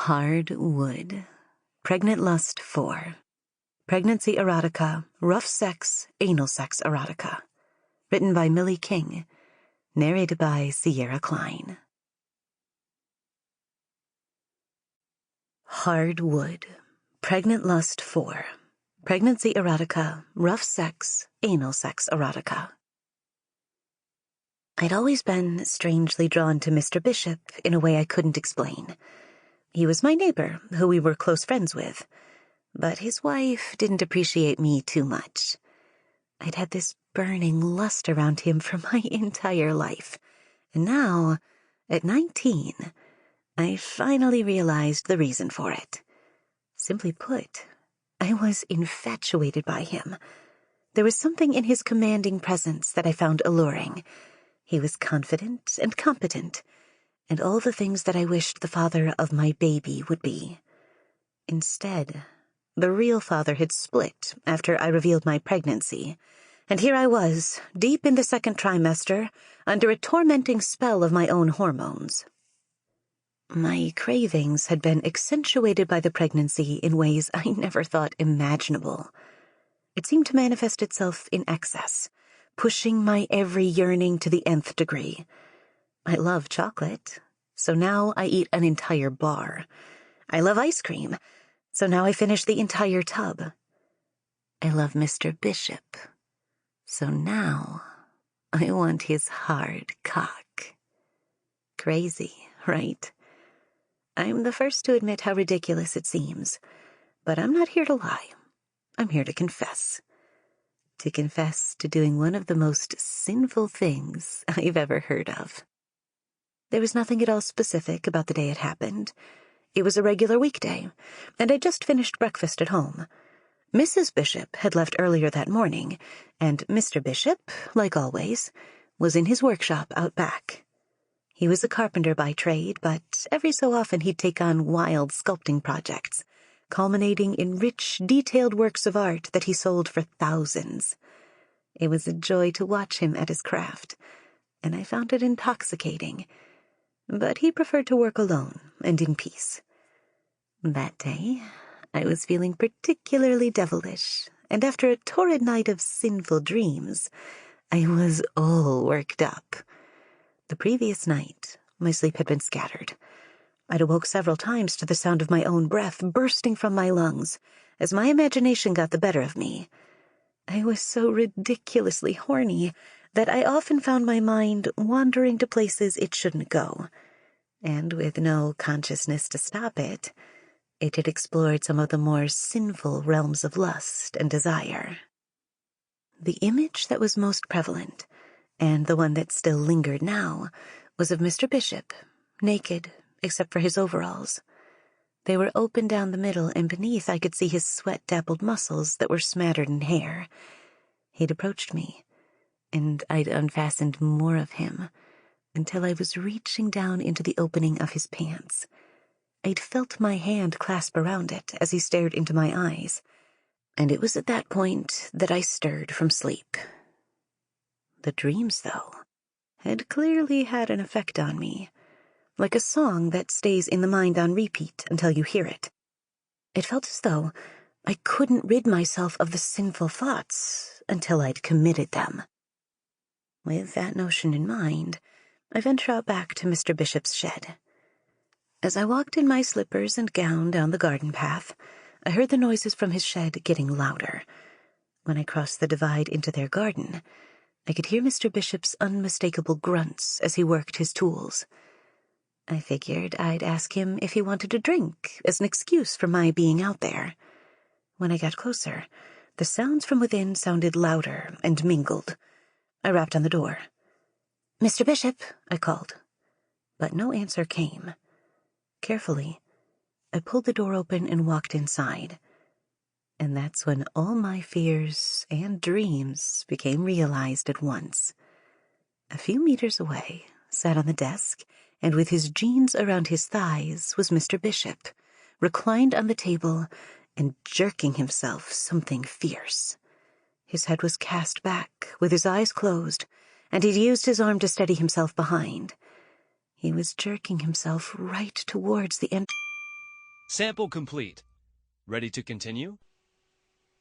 Hard Wood. Pregnant Lust 4. Pregnancy Erotica. Rough Sex, Anal Sex Erotica. Written by Millie King. Narrated by Kline. Hard Wood. Pregnant Lust 4. Pregnancy Erotica. Rough Sex, Anal Sex Erotica. I'd always been strangely drawn to Mr. Bishop in a way I couldn't explain. He was my neighbor, who we were close friends with, but his wife didn't appreciate me too much. I'd had this burning lust around him for my entire life, and now, at 19, I finally realized the reason for it. Simply put, I was infatuated by him. There was something in his commanding presence that I found alluring. He was confident and competent, and all the things that I wished the father of my baby would be. Instead, the real father had split after I revealed my pregnancy, and here I was, deep in the second trimester, under a tormenting spell of my own hormones. My cravings had been accentuated by the pregnancy in ways I never thought imaginable. It seemed to manifest itself in excess, pushing my every yearning to the nth degree. I love chocolate, so now I eat an entire bar. I love ice cream, so now I finish the entire tub. I love Mr. Bishop, so now I want his hard cock. Crazy, right? I'm the first to admit how ridiculous it seems, but I'm not here to lie. I'm here to confess. To confess to doing one of the most sinful things I've ever heard of. There was nothing at all specific about the day it happened. It was a regular weekday, and I'd just finished breakfast at home. Mrs. Bishop had left earlier that morning, and Mr. Bishop, like always, was in his workshop out back. He was a carpenter by trade, but every so often he'd take on wild sculpting projects, culminating in rich, detailed works of art that he sold for thousands. It was a joy to watch him at his craft, and I found it intoxicating. But he preferred to work alone and in peace. That day, I was feeling particularly devilish, and after a torrid night of sinful dreams, I was all worked up. The previous night, my sleep had been scattered. I'd awoke several times to the sound of my own breath bursting from my lungs as my imagination got the better of me. I was so ridiculously horny that I often found my mind wandering to places it shouldn't go, and with no consciousness to stop it, it had explored some of the more sinful realms of lust and desire. The image that was most prevalent, and the one that still lingered now, was of Mr. Bishop, naked except for his overalls. They were open down the middle, and beneath I could see his sweat-dappled muscles that were smattered in hair. He'd approached me, and I'd unfastened more of him, until I was reaching down into the opening of his pants. I'd felt my hand clasp around it as he stared into my eyes, and it was at that point that I stirred from sleep. The dreams, though, had clearly had an effect on me, like a song that stays in the mind on repeat until you hear it. It felt as though I couldn't rid myself of the sinful thoughts until I'd committed them. With that notion in mind, I ventured out back to Mr. Bishop's shed. As I walked in my slippers and gown down the garden path, I heard the noises from his shed getting louder. When I crossed the divide into their garden, I could hear Mr. Bishop's unmistakable grunts as he worked his tools. I figured I'd ask him if he wanted a drink as an excuse for my being out there. When I got closer, the sounds from within sounded louder and mingled. I rapped on the door. "Mr. Bishop," I called, but no answer came. Carefully, I pulled the door open and walked inside. And that's when all my fears and dreams became realized at once. A few meters away, sat on the desk, and with his jeans around his thighs, was Mr. Bishop, reclined on the table and jerking himself something fierce. His head was cast back, with his eyes closed, and he'd used his arm to steady himself behind. He was jerking himself right towards the end. Sample complete. Ready to continue?